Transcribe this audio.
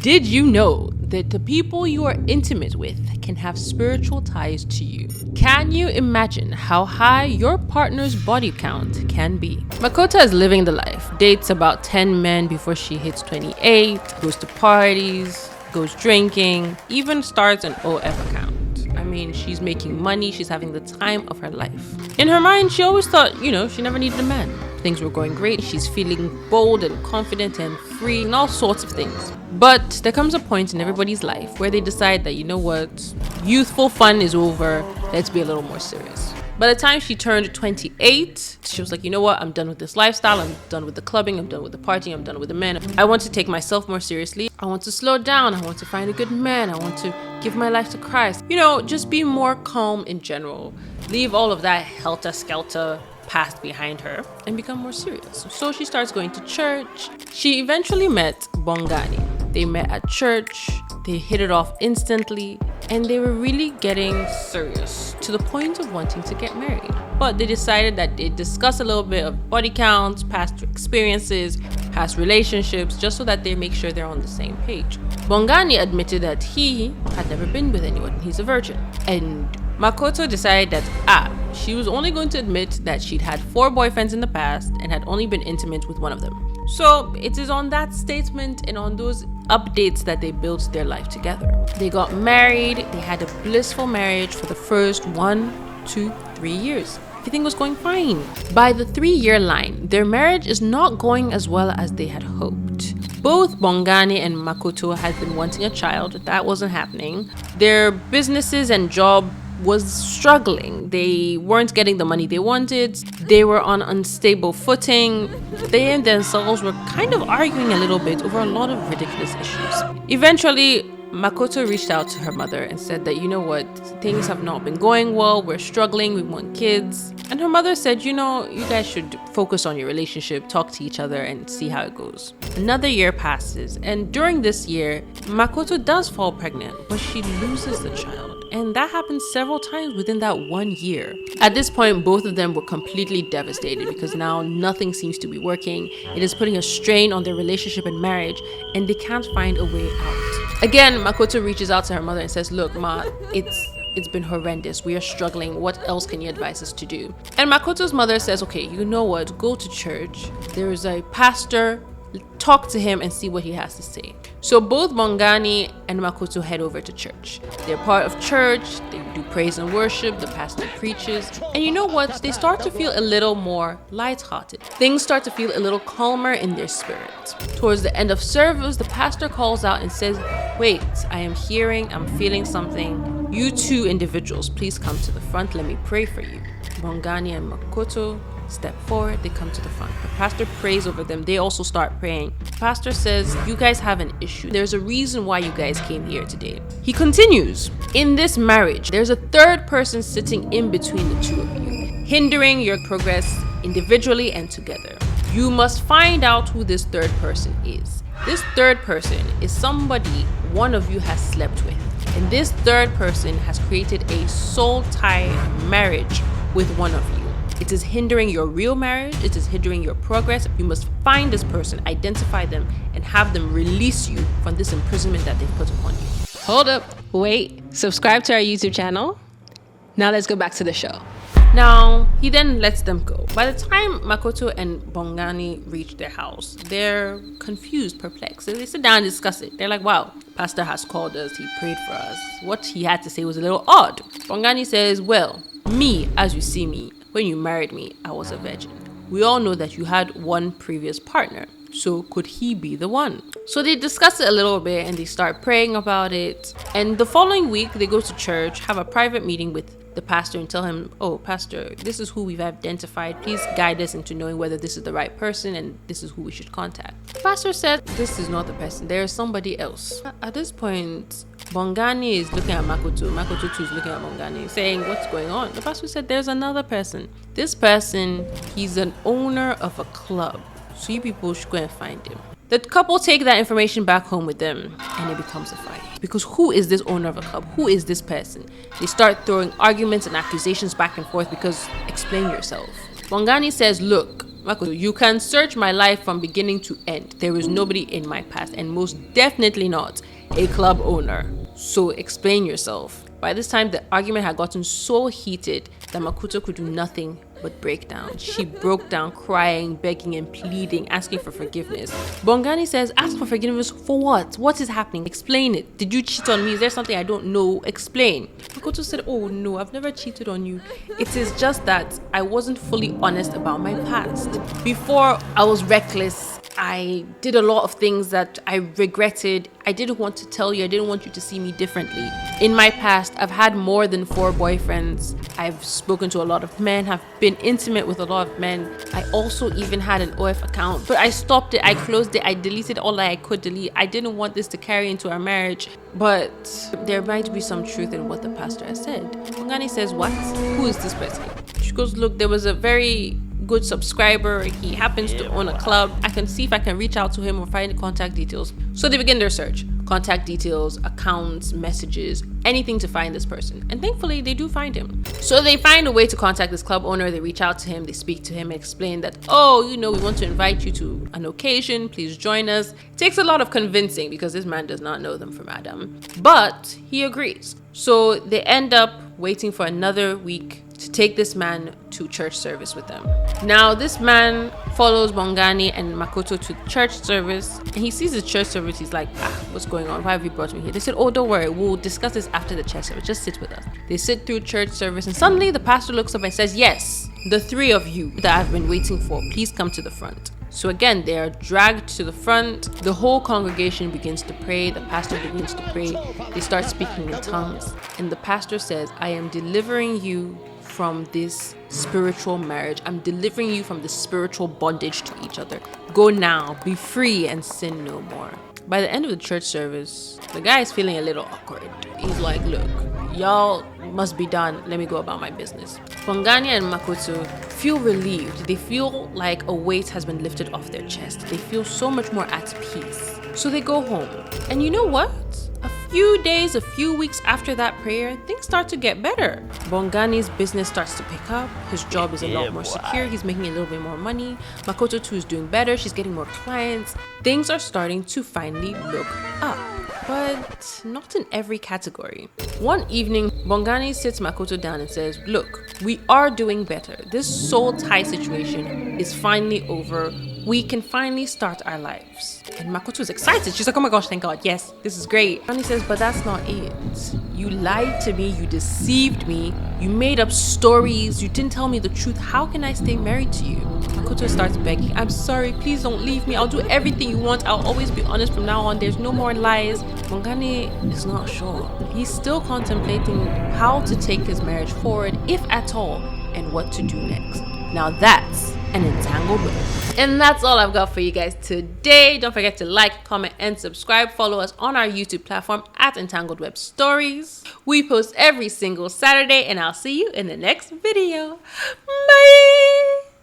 Did you know that the people you are intimate with can have spiritual ties to you? Can you imagine how high your partner's body count can be? Makoto is living the life, dates about 10 men before she hits 28, goes to parties, goes drinking, even starts an OF account. I mean, she's making money, she's having the time of her life. In her mind, she always thought, she never needed a man. Things were going great, she's feeling bold and confident and free and all sorts of things. But there comes a point in everybody's life where they decide that, youthful fun is over, let's be a little more serious. By the time she turned 28, she was like, I'm done with this lifestyle, I'm done with the clubbing, I'm done with the partying, I'm done with the men. I want to take myself more seriously. I want to slow down, I want to find a good man, I want to give my life to Christ. Just be more calm in general. Leave all of that helter-skelter past behind her and become more serious. So she starts going to church. She eventually met Bonganin. They met at church, they hit it off instantly, and they were really getting serious to the point of wanting to get married. But they decided that they'd discuss a little bit of body counts, past experiences, past relationships, just so that they make sure they're on the same page. Bongani admitted that he had never been with anyone. He's a virgin. And Makoto decided that she was only going to admit that she'd had 4 boyfriends in the past and had only been intimate with one of them. So it is on that statement and on those updates that they built their life together. They got married, they had a blissful marriage for the first 1, 2, 3 years. Everything was going fine. By the 3-year line, their marriage is not going as well as they had hoped. Both Bongani and Makoto had been wanting a child. That wasn't happening. Their businesses and job was struggling. They weren't getting the money they wanted. They were on unstable footing. They and themselves were kind of arguing a little bit over a lot of ridiculous issues. Eventually, Makoto reached out to her mother and said that, things have not been going well. We're struggling. We want kids. And her mother said, you guys should focus on your relationship, talk to each other and see how it goes. Another year passes. And during this year, Makoto does fall pregnant, but she loses the child. And that happened several times within that 1 year. At this point, both of them were completely devastated because now nothing seems to be working. It is putting a strain on their relationship and marriage, and they can't find a way out. Again, Makoto reaches out to her mother and says, look, Ma, it's been horrendous. We are struggling. What else can you advise us to do? And Makoto's mother says, okay, you know what? Go to church. There is a pastor. Talk to him and see what he has to say. So both Bongani and Makoto head over to church. They're part of church, they do praise and worship, the pastor preaches, and you know what? They start to feel a little more lighthearted. Things start to feel a little calmer in their spirit. Towards the end of service, the pastor calls out and says, wait, I'm feeling something. You 2 individuals, please come to the front, let me pray for you. Bongani and Makoto step forward, they come to the front. The pastor prays over them. They also start praying. The pastor says, you guys have an issue. There's a reason why you guys came here today. He continues, in this marriage, there's a 3rd person sitting in between the 2 of you, hindering your progress individually and together. You must find out who this 3rd person is. This 3rd person is somebody one of you has slept with. And this 3rd person has created a soul tie marriage with one of you. It is hindering your real marriage. It is hindering your progress. You must find this person, identify them, and have them release you from this imprisonment that they've put upon you. Hold up. Wait. Subscribe to our YouTube channel. Now let's go back to the show. Now, he then lets them go. By the time Makoto and Bongani reach their house, they're confused, perplexed. So they sit down and discuss it. They're like, wow, pastor has called us. He prayed for us. What he had to say was a little odd. Bongani says, well, me, as you see me, when you married me, I was a virgin. We all know that you had one previous partner. So could he be the one? So they discuss it a little bit and they start praying about it. And the following week, they go to church, have a private meeting with the pastor and tell him, oh, pastor, this is who we've identified. Please guide us into knowing whether this is the right person and this is who we should contact. The pastor said, this is not the person. There is somebody else. At this point, Bongani is looking at Makoto. Makoto too is looking at Bongani, saying, what's going on? The pastor said, there's another person. This person, he's an owner of a club. So you people should go and find him. The couple take that information back home with them and it becomes a fight. Because who is this owner of a club? Who is this person? They start throwing arguments and accusations back and forth because explain yourself. Bongani says, look, Makoto, you can search my life from beginning to end. There is nobody in my past, and most definitely not a club owner. So explain yourself. By this time, the argument had gotten so heated that Makoto could do nothing but break down. She broke down crying, begging and pleading, asking for forgiveness. Bongani says, ask for forgiveness for what? What is happening? Explain it. Did you cheat on me? Is there something I don't know? Explain. Makoto said, oh no, I've never cheated on you. It is just that I wasn't fully honest about my past. Before, I was reckless. I did a lot of things that I regretted. I didn't want to tell you. I didn't want you to see me differently. In my past, I've had more than 4 boyfriends. I've spoken to a lot of men, have been intimate with a lot of men. I also even had an OF account, but I stopped it. I closed it. I deleted all that I could delete. I didn't want this to carry into our marriage, but there might be some truth in what the pastor has said. Bongani says, what? Who is this person? She goes, look, there was a very good subscriber. He happens to own a club. I can see if I can reach out to him or find the contact details. So they begin their search. Contact details, accounts, messages, anything to find this person. And thankfully, they do find him. So they find a way to contact this club owner. They reach out to him. They speak to him, explain that, oh, we want to invite you to an occasion. Please join us. It takes a lot of convincing because this man does not know them from Adam. But he agrees. So they end up waiting for another week to take this man to church service with them. Now, this man follows Bongani and Makoto to church service, and he sees the church service. He's like, what's going on? Why have you brought me here? They said, oh, don't worry. We'll discuss this after the church service. Just sit with us. They sit through church service, and suddenly the pastor looks up and says, yes, the 3 of you that I've been waiting for, please come to the front. So again, they are dragged to the front. The whole congregation begins to pray. The pastor begins to pray. They start speaking in tongues. And the pastor says, I am delivering you from this spiritual marriage. I'm delivering you from this spiritual bondage to each other. Go now, be free and sin no more. By the end of the church service, the guy is feeling a little awkward. He's like, look, y'all must be done. Let me go about my business. Bongani and Makoto feel relieved. They feel like a weight has been lifted off their chest. They feel so much more at peace. So they go home. And you know what? A few weeks after that prayer, things start to get better. Bongani's business starts to pick up. His job is a lot more secure. He's making a little bit more money. Makoto too is doing better. She's getting more clients. Things are starting to finally look up, but not in every category. One evening, Bongani sits Makoto down and says, look, we are doing better. This soul tie situation is finally over. We can finally start our lives. And Makoto is excited. She's like, oh my gosh, thank God. Yes, this is great. And he says, but that's not it. You lied to me. You deceived me. You made up stories. You didn't tell me the truth. How can I stay married to you? Makoto starts begging, I'm sorry. Please don't leave me. I'll do everything you want. I'll always be honest from now on. There's no more lies. Bongani is not sure. He's still contemplating how to take his marriage forward, if at all, and what to do next. Now that's an entangled web. And that's all I've got for you guys today. Don't forget to like, comment, and subscribe. Follow us on our YouTube platform at EntangledWebStories. We post every single Saturday, and I'll see you in the next video. Bye!